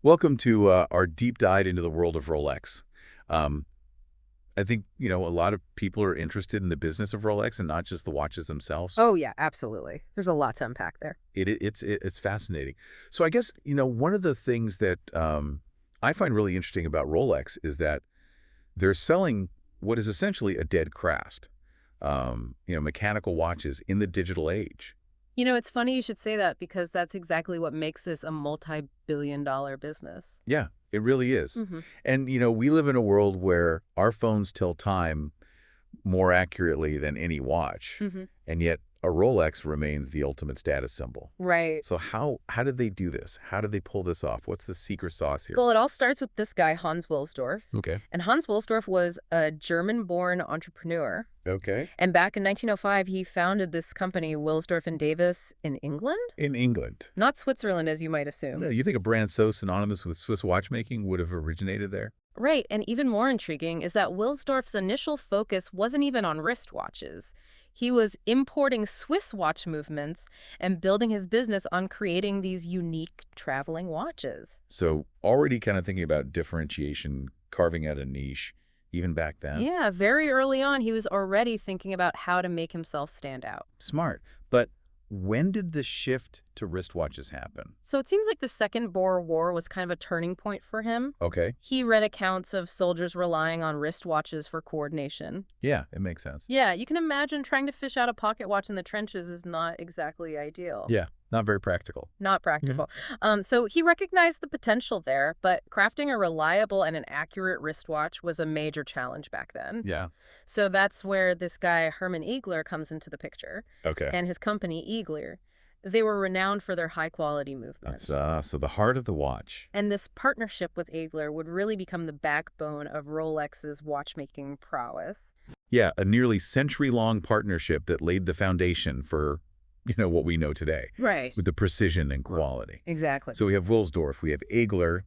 Welcome to our deep dive into the world of Rolex. Um, I think, a lot of people are interested in the business of Rolex and not just the watches themselves. Oh, yeah, absolutely. There's a lot to unpack there. It's fascinating. So I guess, one of the things that I find really interesting about Rolex is that they're selling what is essentially a dead craft, mechanical watches in the digital age. It's funny you should say that because that's exactly what makes this a multi-billion-dollar business. Yeah, it really is. Hmm. And, we live in a world where our phones tell time more accurately than any watch, Hmm. and yet a Rolex remains the ultimate status symbol. Right. So how did they do this? How did they pull this off? What's the secret sauce here? Well, it all starts with this guy, Hans Wilsdorf. Okay. And Hans Wilsdorf was a German-born entrepreneur. Okay. And back in 1905, he founded this company, Wilsdorf and Davis, in England? In England. Not Switzerland, as you might Yeah, assume. you think a brand so synonymous with Swiss watchmaking would have originated there? Right, and even more intriguing is that Wilsdorf's initial focus wasn't even on wristwatches. He was importing Swiss watch movements and building his business on creating these unique traveling watches. So already kind of thinking about differentiation, carving out a niche, even back then. Yeah, very early on, he was already thinking about how to make himself stand out. Smart. But when did the shift to wristwatches happen? So it seems like the Second Boer War was kind of a turning point for him. Okay. He read accounts of soldiers relying on wristwatches for coordination. Yeah, it makes sense. Yeah, you can imagine trying to fish out a pocket watch in the trenches is not exactly ideal. Yeah, not very practical. Not practical. So he recognized the potential there, but crafting a reliable and an accurate wristwatch was a major challenge back then. Yeah. So that's where this guy, Hermann Igler, comes into the picture, Okay. and his company, Igler. They were renowned for their high-quality movement. That's so the heart of the watch. And this partnership with Igler would really become the backbone of Rolex's watchmaking prowess. Yeah, a nearly century-long partnership that laid the foundation for, what we know today Right. with the precision and quality. Exactly. So we have Wilsdorf, we have Igler,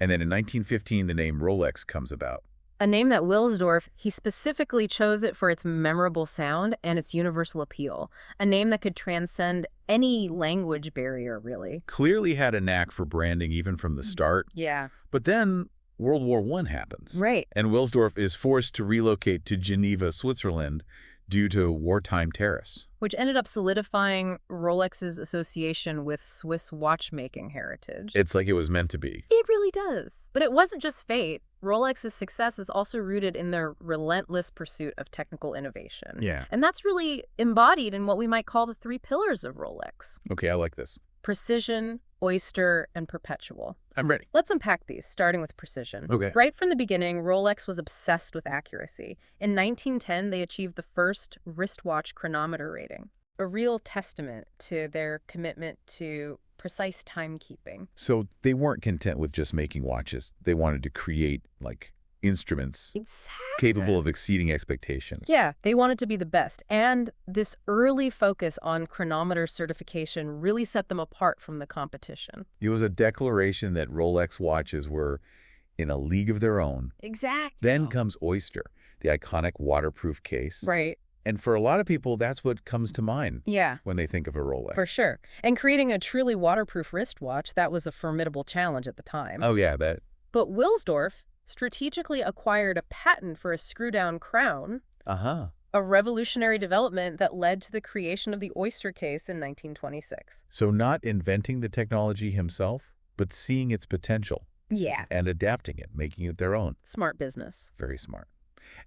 and then in 1915 the name Rolex comes about. A name that Wilsdorf, he specifically chose it for its memorable sound and its universal appeal. A name that could transcend any language barrier, really. Clearly had a knack for branding even from the start. Yeah. But then World War I happens. Right. And Wilsdorf is forced to relocate to Geneva, Switzerland due to wartime tariffs. Which ended up solidifying Rolex's association with Swiss watchmaking heritage. It's like it was meant to be. It really does. But it wasn't just fate. Rolex's success is also rooted in their relentless pursuit of technical innovation. Yeah. And that's really embodied in what we might call the three pillars of Rolex: Okay, I like this. precision, Oyster, and Perpetual. I'm ready. Let's unpack these, starting with precision. Okay. Right from the beginning, Rolex was obsessed with accuracy. In 1910, they achieved the first wristwatch chronometer rating, a real testament to their commitment to precise timekeeping. So they weren't content with just making watches. They wanted to create, instruments Exactly. capable of exceeding expectations. Yeah, they wanted to be the best. And this early focus on chronometer certification really set them apart from the competition. It was a declaration that Rolex watches were in a league of their own. Exactly. Then comes Oyster, the iconic waterproof case. Right. And for a lot of people, that's what comes to mind Yeah. when they think of a Rolex. For sure. And creating a truly waterproof wristwatch, that was a formidable challenge at the time. Oh, yeah, I bet. But Wilsdorf strategically acquired a patent for a screw-down crown, Uh-huh. a revolutionary development that led to the creation of the Oyster case in 1926. So not inventing the technology himself, but seeing its potential Yeah. and adapting it, making it their own. Smart business. Very smart.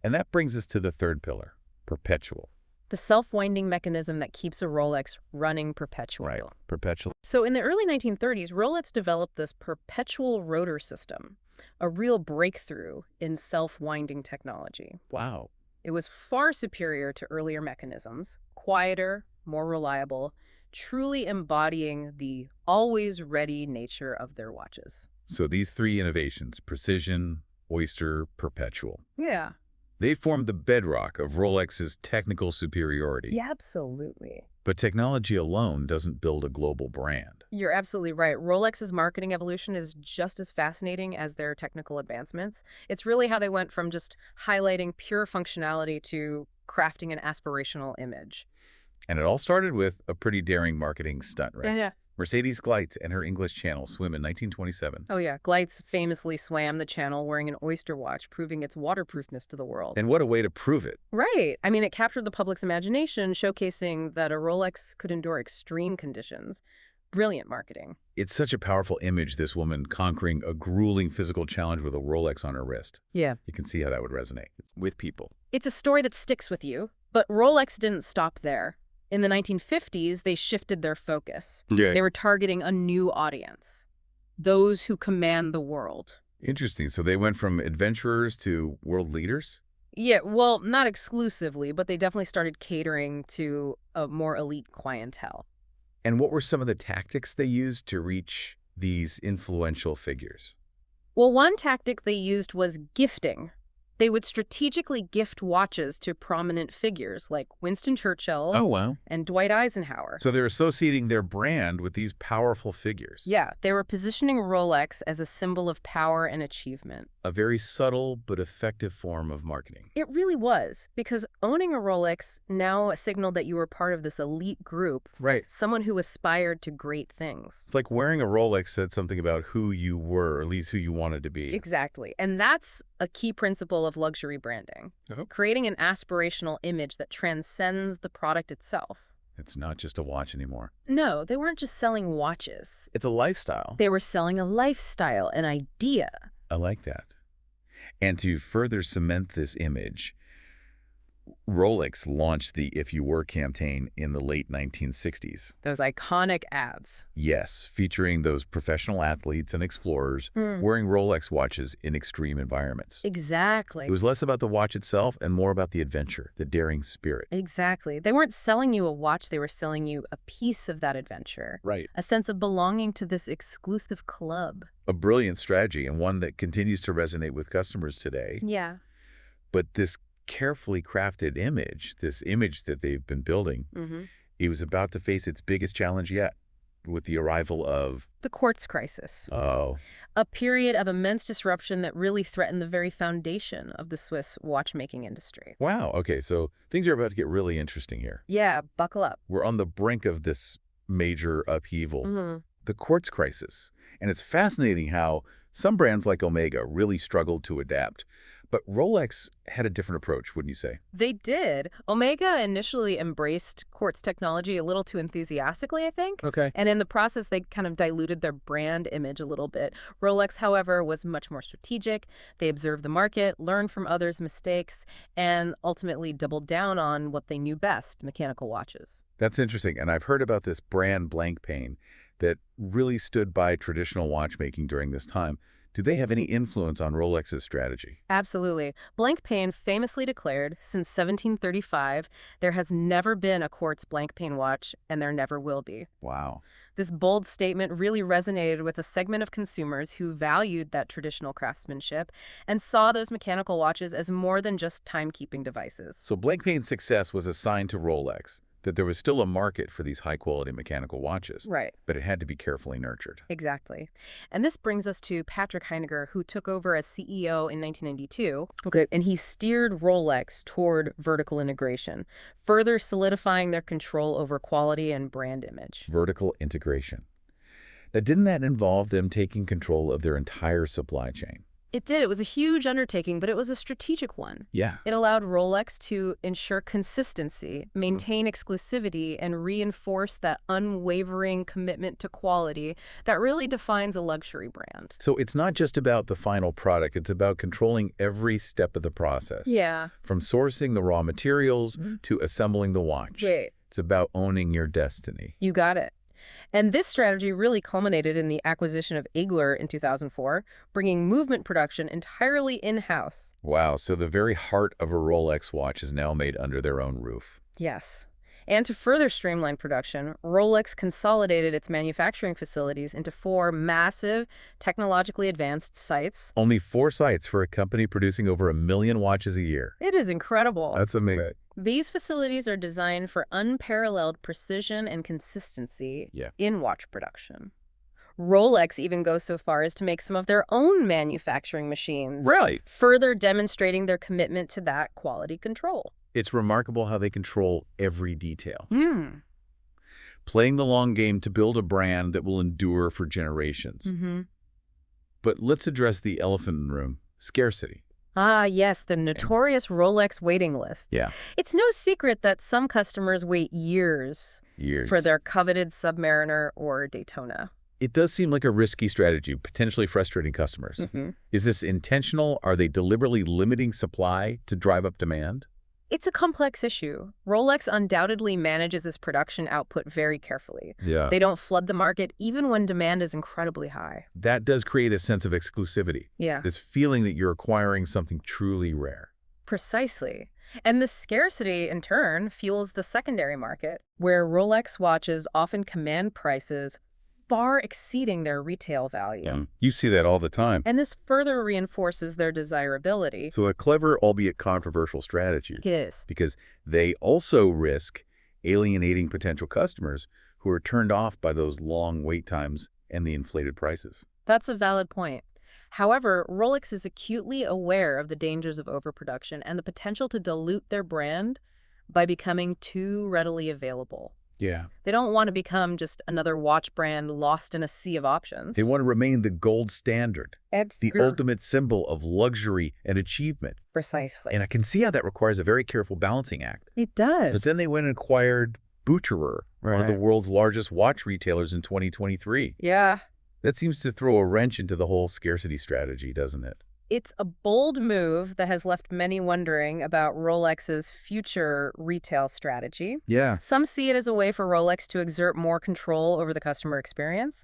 And that brings us to the third pillar, Perpetual. The self-winding mechanism that keeps a Rolex running perpetually. Right. Perpetual. So in the early 1930s, Rolex developed this perpetual rotor system, a real breakthrough in self-winding technology. Wow. It was far superior to earlier mechanisms, quieter, more reliable, truly embodying the always-ready nature of their watches. So these three innovations, precision, Oyster, Perpetual, Yeah. they formed the bedrock of Rolex's technical superiority. Yeah, absolutely. But technology alone doesn't build a global brand. You're absolutely right. Rolex's marketing evolution is just as fascinating as their technical advancements. It's really how they went from just highlighting pure functionality to crafting an aspirational image. And it all started with a pretty daring marketing stunt, right? Yeah. Mercedes Gleitz and her English Channel swim in 1927. Oh yeah, Gleitz famously swam the channel wearing an Oyster watch, proving its waterproofness to the world. And what a way to prove it. Right. I mean, it captured the public's imagination, showcasing that a Rolex could endure extreme conditions. Brilliant marketing. It's such a powerful image, this woman conquering a grueling physical challenge with a Rolex on her wrist. Yeah. You can see how that would resonate with people. It's a story that sticks with you, but Rolex didn't stop there. In the 1950s, they shifted their focus. Yeah. They were targeting a new audience, those who command the world. Interesting. So they went from adventurers to world leaders? Yeah, well, not exclusively, but they definitely started catering to a more elite clientele. And what were some of the tactics they used to reach these influential figures? Well, one tactic they used was gifting. They would strategically gift watches to prominent figures like Winston Churchill Wow. and Dwight Eisenhower. So they're associating their brand with these powerful figures. Yeah, they were positioning Rolex as a symbol of power and achievement. A very subtle but effective form of marketing. It really was, because owning a Rolex now signaled that you were part of this elite group, Right. someone who aspired to great things. It's like wearing a Rolex said something about who you were, or at least who you wanted to be. Exactly. And that's a key principle of luxury branding, creating an aspirational image that transcends the product itself. It's not just a watch anymore. No, they weren't just selling watches. It's a lifestyle. They were selling a lifestyle, an idea. I like that. And to further cement this image, Rolex launched the If You Were campaign in the late 1960s. Those iconic ads. Yes, featuring those professional athletes and explorers wearing Rolex watches in extreme environments. Exactly. It was less about the watch itself and more about the adventure, the daring spirit. Exactly. They weren't selling you a watch, they were selling you a piece of that adventure. Right. A sense of belonging to this exclusive club. A brilliant strategy and one that continues to resonate with customers today. Yeah. But this carefully crafted image, this image that they've been building, it was about to face its biggest challenge yet with the arrival of The quartz crisis. Oh. A period of immense disruption that really threatened the very foundation of the Swiss watchmaking industry. Wow. Okay, so things are about to get really interesting here. Yeah, buckle up. We're on the brink of this major upheaval, Mm-hmm. the quartz crisis. And it's fascinating how some brands like Omega really struggled to adapt. But Rolex had a different approach, wouldn't you say? They did. Omega initially embraced quartz technology a little too enthusiastically, I think. Okay. And in the process, they kind of diluted their brand image a little bit. Rolex, however, was much more strategic. They observed the market, learned from others' mistakes, and ultimately doubled down on what they knew best, mechanical watches. That's interesting. And I've heard about this brand blank pane that really stood by traditional watchmaking during this time. Do they have any influence on Rolex's strategy? Absolutely. Blancpain famously declared, since 1735, there has never been a quartz Blancpain watch, and there never will be. Wow. This bold statement really resonated with a segment of consumers who valued that traditional craftsmanship and saw those mechanical watches as more than just timekeeping devices. So Blancpain's success was a sign to Rolex that there was still a market for these high-quality mechanical watches. Right. But it had to be carefully nurtured. Exactly. And this brings us to Patrick Heinegger, who took over as CEO in 1992. And he steered Rolex toward vertical integration, further solidifying their control over quality and brand image. Vertical integration. Now, didn't that involve them taking control of their entire supply chain? It did. It was a huge undertaking, but it was a strategic one. Yeah. It allowed Rolex to ensure consistency, maintain exclusivity, and reinforce that unwavering commitment to quality that really defines a luxury brand. So it's not just about the final product. It's about controlling every step of the process. Yeah. From sourcing the raw materials to assembling the watch. Right. It's about owning your destiny. You got it. And this strategy really culminated in the acquisition of Igler in 2004, bringing movement production entirely in-house. Wow, so the very heart of a Rolex watch is now made under their own roof. Yes. And to further streamline production, Rolex consolidated its manufacturing facilities into 4 massive, technologically advanced sites. Only 4 sites for a company producing over 1 million watches a year. It is incredible. That's amazing. These facilities are designed for unparalleled precision and consistency in watch production. Rolex even goes so far as to make some of their own manufacturing machines. Really? Further demonstrating their commitment to that quality control. It's remarkable how they control every detail. Playing the long game to build a brand that will endure for generations. Mm-hmm. But let's address the elephant in the room, scarcity. Ah, yes, the Yeah. notorious Rolex waiting lists. Yeah. It's no secret that some customers wait years for Years. their coveted Submariner or Daytona. It does seem like a risky strategy, potentially frustrating customers. Mm-hmm. Is this intentional? Are they deliberately limiting supply to drive up demand? It's a complex issue. Rolex undoubtedly manages its production output very carefully. Yeah. They don't flood the market even when demand is incredibly high. That does create a sense of exclusivity, Yeah, this feeling that you're acquiring something truly rare. precisely. And the scarcity, in turn, fuels the secondary market, where Rolex watches often command prices far exceeding their retail value. You see that all the time. And this further reinforces their desirability. So a clever, albeit controversial strategy, It is. because they also risk alienating potential customers who are turned off by those long wait times and the inflated prices. That's a valid point. However, Rolex is acutely aware of the dangers of overproduction and the potential to dilute their brand by becoming too readily available. Yeah. They don't want to become just another watch brand lost in a sea of options. They want to remain the gold standard, the ultimate symbol of luxury and achievement. Precisely. And I can see how that requires a very careful balancing act. It does. But then they went and acquired Boucherer, one of the world's largest watch retailers in 2023. Yeah. That seems to throw a wrench into the whole scarcity strategy, doesn't it? It's a bold move that has left many wondering about Rolex's future retail strategy. Yeah. Some see it as a way for Rolex to exert more control over the customer experience,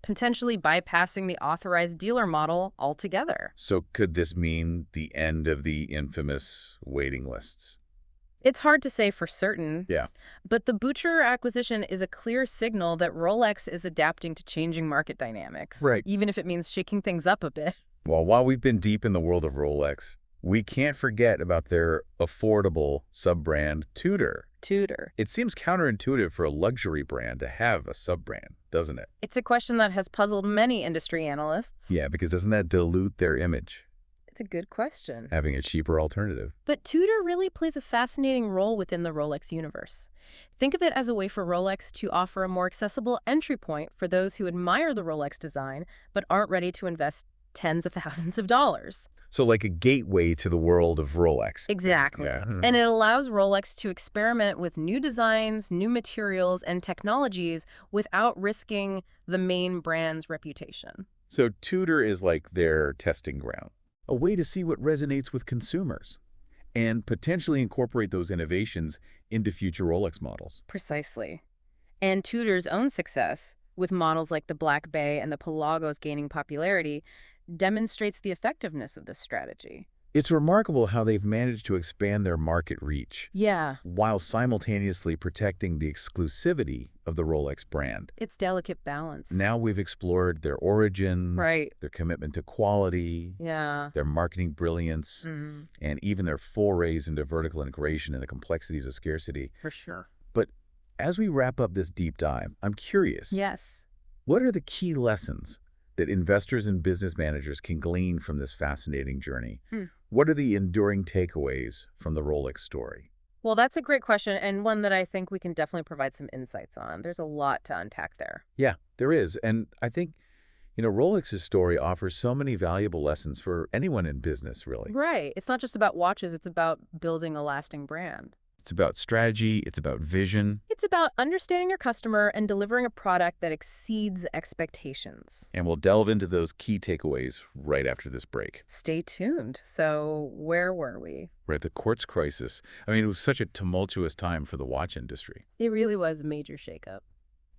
potentially bypassing the authorized dealer model altogether. So could this mean the end of the infamous waiting lists? It's hard to say for certain. Yeah. But the Boucherer acquisition is a clear signal that Rolex is adapting to changing market dynamics. Right. Even if it means shaking things up a bit. Well, while we've been deep in the world of Rolex, we can't forget about their affordable sub-brand Tudor. Tudor. It seems counterintuitive for a luxury brand to have a sub-brand, doesn't it? It's a question that has puzzled many industry analysts. Yeah, because doesn't that dilute their image, It's a good question. having a cheaper alternative? But Tudor really plays a fascinating role within the Rolex universe. Think of it as a way for Rolex to offer a more accessible entry point for those who admire the Rolex design but aren't ready to invest tens of thousands of dollars. So like a gateway to the world of Rolex. Exactly. Yeah. And it allows Rolex to experiment with new designs, new materials, and technologies without risking the main brand's reputation. So Tudor is like their testing ground, a way to see what resonates with consumers and potentially incorporate those innovations into future Rolex models. Precisely. And Tudor's own success, with models like the Black Bay and the Pelagos gaining popularity, demonstrates the effectiveness of this strategy. It's remarkable how they've managed to expand their market reach Yeah, while simultaneously protecting the exclusivity of the Rolex brand. it's delicate balance. Now we've explored their origins, Right. their commitment to quality, Yeah. their marketing brilliance, and even their forays into vertical integration and the complexities of scarcity. For sure. But as we wrap up this deep dive, I'm curious, Yes. what are the key lessons that investors and business managers can glean from this fascinating journey? What are the enduring takeaways from the Rolex story? Well, that's a great question, and one that I think we can definitely provide some insights on. There's a lot to unpack there. Yeah, there is. And I think, Rolex's story offers so many valuable lessons for anyone in business, really. Right. It's not just about watches, it's about building a lasting brand. It's about strategy, it's about vision, It's about understanding your customer and delivering a product that exceeds expectations. and we'll delve into those key takeaways right after this break. Stay tuned. So, where were we? Right, the quartz crisis. I mean, it was such a tumultuous time for the watch industry. It really was a major shakeup.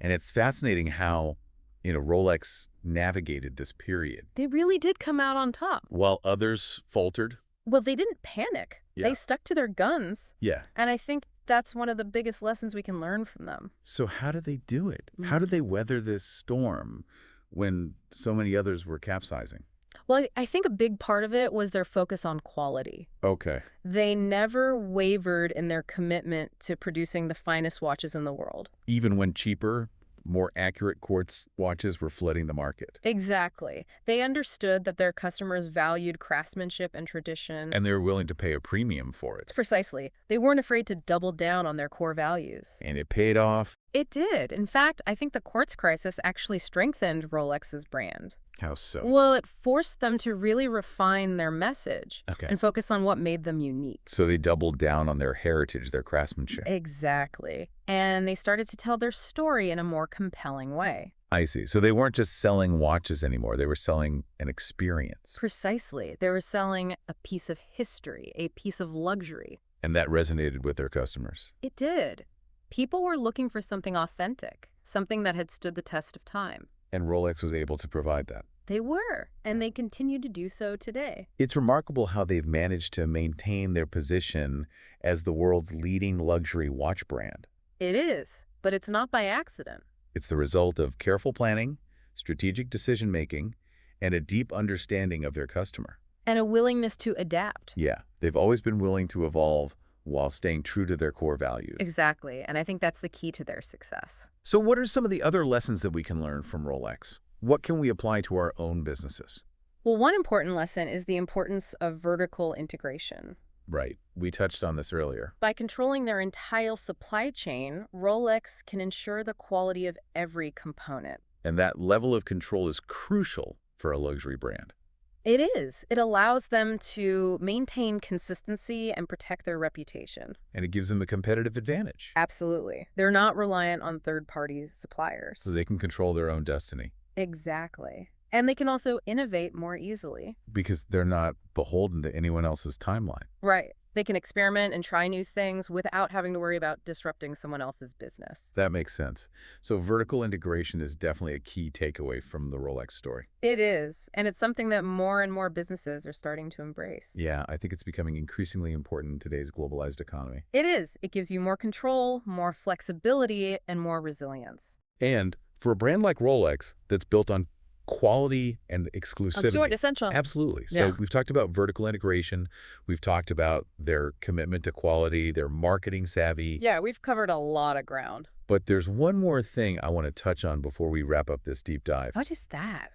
And it's fascinating how, Rolex navigated this period. They really did come out on top. While others faltered. Well, they didn't panic. Yeah. They stuck to their guns. Yeah. And I think that's one of the biggest lessons we can learn from them. So how did they do it? How did they weather this storm when so many others were capsizing? Well, I think a big part of it was their focus on quality. Okay. They never wavered in their commitment to producing the finest watches in the world. Even when cheaper more accurate quartz watches were flooding the market. Exactly. They understood that their customers valued craftsmanship and tradition. And they were willing to pay a premium for it. Precisely. They weren't afraid to double down on their core values. And it paid off. It did. In fact, I think the quartz crisis actually strengthened Rolex's brand. How so? Well, it forced them to really refine their message Okay. and focus on what made them unique. So they doubled down on their heritage, their craftsmanship. Exactly. And they started to tell their story in a more compelling way. I see. So they weren't just selling watches anymore. They were selling an experience. Precisely. They were selling a piece of history, a piece of luxury. And that resonated with their customers. It did. People were looking for something authentic, something that had stood the test of time. And Rolex was able to provide that. They were, and they continue to do so today. It's remarkable how they've managed to maintain their position as the world's leading luxury watch brand. It is, but it's not by accident. It's the result of careful planning, strategic decision-making, and a deep understanding of their customer. And a willingness to adapt. Yeah, they've always been willing to evolve while staying true to their core values. Exactly, and I think that's the key to their success. So what are some of the other lessons that we can learn from Rolex? What can we apply to our own businesses? Well, one important lesson is the importance of vertical integration. Right. We touched on this earlier. By controlling their entire supply chain, Rolex can ensure the quality of every component. And that level of control is crucial for a luxury brand. It is. It allows them to maintain consistency and protect their reputation. And it gives them a competitive advantage. Absolutely. They're not reliant on third-party suppliers. So they can control their own destiny. Exactly. And they can also innovate more easily. Because they're not beholden to anyone else's timeline. Right. They can experiment and try new things without having to worry about disrupting someone else's business. That makes sense. So vertical integration is definitely a key takeaway from the Rolex story. It is, and it's something that more and more businesses are starting to embrace. Yeah, I think it's becoming increasingly important in today's globalized economy. It is. It gives you more control, more flexibility, and more resilience. And for a brand like Rolex that's built on quality and exclusivity. Pure essential. Absolutely. So Yeah. we've talked about vertical integration. We've talked about their commitment to quality, their marketing savvy. Yeah, we've covered a lot of ground. But there's one more thing I want to touch on before we wrap up this deep dive. What is that?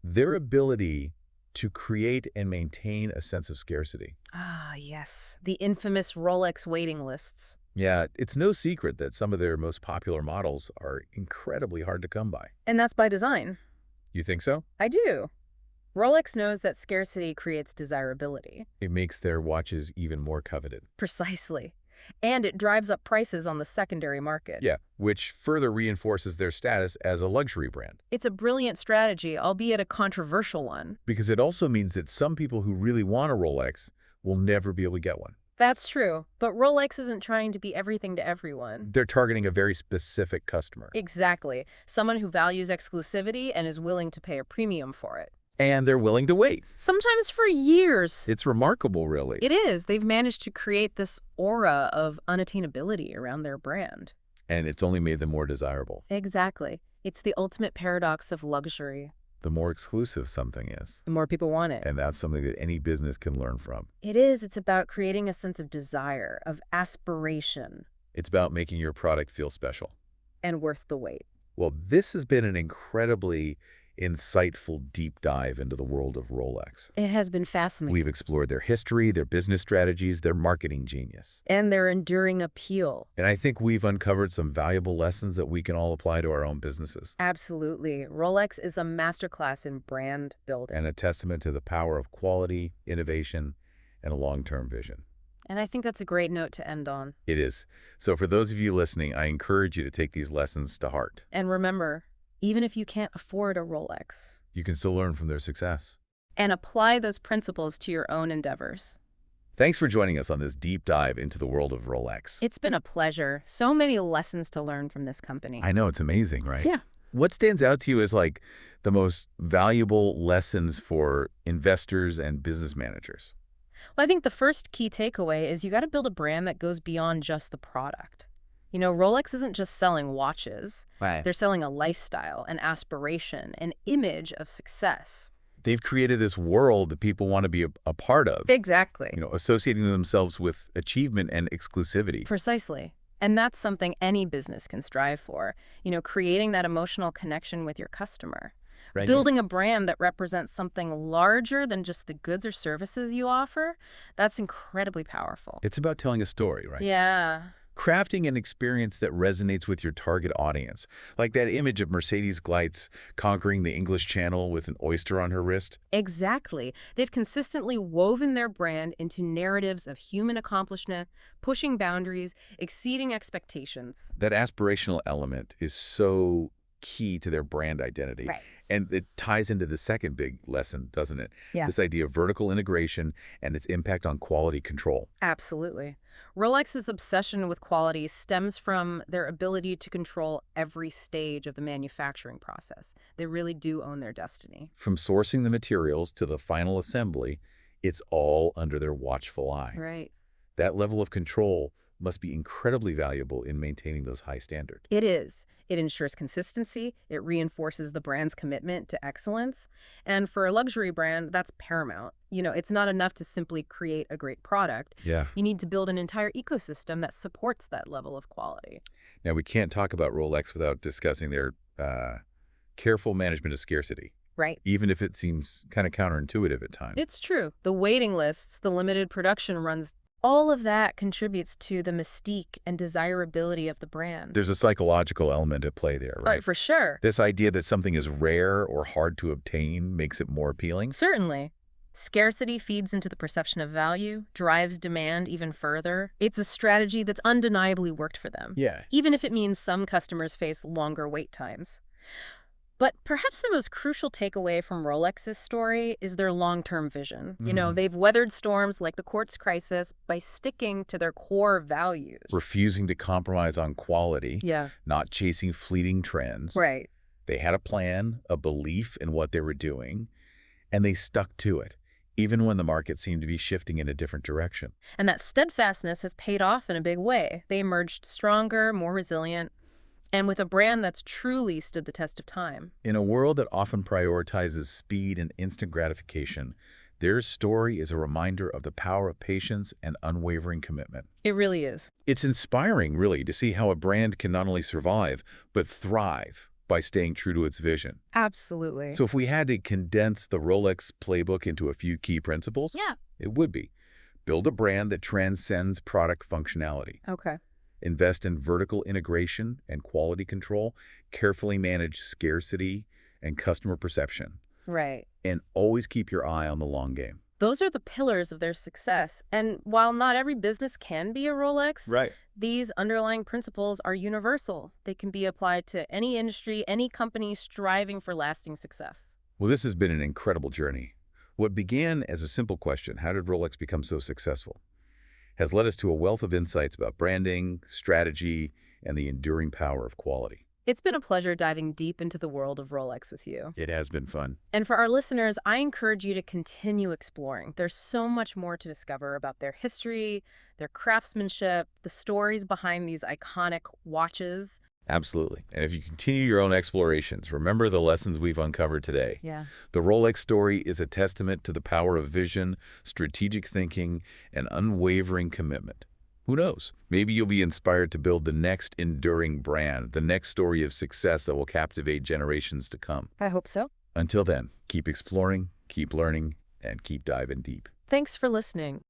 Their ability to create and maintain a sense of scarcity. Ah, yes. The infamous Rolex waiting lists. Yeah, it's no secret that some of their most popular models are incredibly hard to come by. And that's by design. You think so? I do. Rolex knows that scarcity creates desirability. It makes their watches even more coveted. Precisely. And it drives up prices on the secondary market. Yeah, which further reinforces their status as a luxury brand. It's a brilliant strategy, albeit a controversial one. Because it also means that some people who really want a Rolex will never be able to get one. That's true, but Rolex isn't trying to be everything to everyone. They're targeting a very specific customer. Exactly. Someone who values exclusivity and is willing to pay a premium for it. And they're willing to wait. Sometimes for years. It's remarkable, really. It is. They've managed to create this aura of unattainability around their brand. And it's only made them more desirable. Exactly. It's the ultimate paradox of luxury. The more exclusive something is. The more people want it. And that's something that any business can learn from. It is. It's about creating a sense of desire, of aspiration. It's about making your product feel special. And worth the wait. Well, this has been an incredibly insightful deep dive into the world of Rolex. It has been fascinating. We've explored their history, their business strategies, their marketing genius. And their enduring appeal. And I think we've uncovered some valuable lessons that we can all apply to our own businesses. Absolutely. Rolex is a masterclass in brand building. And a testament to the power of quality, innovation, and a long-term vision. And I think that's a great note to end on. It is. So for those of you listening, I encourage you to take these lessons to heart. And remember, even if you can't afford a Rolex, You can still learn from their success. and apply those principles to your own endeavors. Thanks for joining us on this deep dive into the world of Rolex. It's been a pleasure. So many lessons to learn from this company. I know, it's amazing, right? Yeah. What stands out to you as like the most valuable lessons for investors and business managers? Well, I think the first key takeaway is you got to build a brand that goes beyond just the product. You know, Rolex isn't just selling watches. Right. They're selling a lifestyle, an aspiration, an image of success. They've created this world that people want to be a part of. Exactly. Associating themselves with achievement and exclusivity. Precisely. And that's something any business can strive for, creating that emotional connection with your customer. Right. Building a brand that represents something larger than just the goods or services you offer, that's incredibly powerful. It's about telling a story, right? Yeah, Crafting an experience that resonates with your target audience, like that image of Mercedes Gleitz conquering the English Channel with an oyster on her wrist. exactly. They've consistently woven their brand into narratives of human accomplishment, pushing boundaries, exceeding expectations. That aspirational element is so key to their brand identity. Right. And it ties into the second big lesson, doesn't it? Yeah. This idea of vertical integration and its impact on quality control. Absolutely. Rolex's obsession with quality stems from their ability to control every stage of the manufacturing process. They really do own their destiny. From sourcing the materials to the final assembly, it's all under their watchful eye. Right. That level of control must be incredibly valuable in maintaining those high standards. It is. It ensures consistency. It reinforces the brand's commitment to excellence. And for a luxury brand, that's paramount. It's not enough to simply create a great product. Yeah. You need to build an entire ecosystem that supports that level of quality. Now, we can't talk about Rolex without discussing their careful management of scarcity, Right. even if it seems kind of counterintuitive at times. It's true. The waiting lists, the limited production runs, all of that contributes to the mystique and desirability of the brand. There's a psychological element at play there, right? For sure. This idea that something is rare or hard to obtain makes it more appealing. Certainly. Scarcity feeds into the perception of value, drives demand even further. It's a strategy that's undeniably worked for them, Yeah. even if it means some customers face longer wait times. But perhaps the most crucial takeaway from Rolex's story is their long-term vision. They've weathered storms like the quartz crisis by sticking to their core values. Refusing to compromise on quality, Yeah. not chasing fleeting trends. Right. They had a plan, a belief in what they were doing, and they stuck to it, even when the market seemed to be shifting in a different direction. And that steadfastness has paid off in a big way. They emerged stronger, more resilient, and with a brand that's truly stood the test of time. In a world that often prioritizes speed and instant gratification, their story is a reminder of the power of patience and unwavering commitment. It really is. It's inspiring, really, to see how a brand can not only survive, but thrive by staying true to its vision. Absolutely. So if we had to condense the Rolex playbook into a few key principles, Yeah. it would be build a brand that transcends product functionality. Okay. Invest in vertical integration and quality control, carefully manage scarcity and customer perception, Right. and always keep your eye on the long game. Those are the pillars of their success. And while not every business can be a Rolex, Right. these underlying principles are universal. They can be applied to any industry, any company striving for lasting success. Well, this has been an incredible journey. What began as a simple question, how did Rolex become so successful, has led us to a wealth of insights about branding, strategy, and the enduring power of quality. It's been a pleasure diving deep into the world of Rolex with you. It has been fun. And for our listeners, I encourage you to continue exploring. There's so much more to discover about their history, their craftsmanship, the stories behind these iconic watches. Absolutely. And if you continue your own explorations, remember the lessons we've uncovered today. Yeah. The Rolex story is a testament to the power of vision, strategic thinking, and unwavering commitment. Who knows? Maybe you'll be inspired to build the next enduring brand, the next story of success that will captivate generations to come. I hope so. Until then, keep exploring, keep learning, and keep diving deep. Thanks for listening.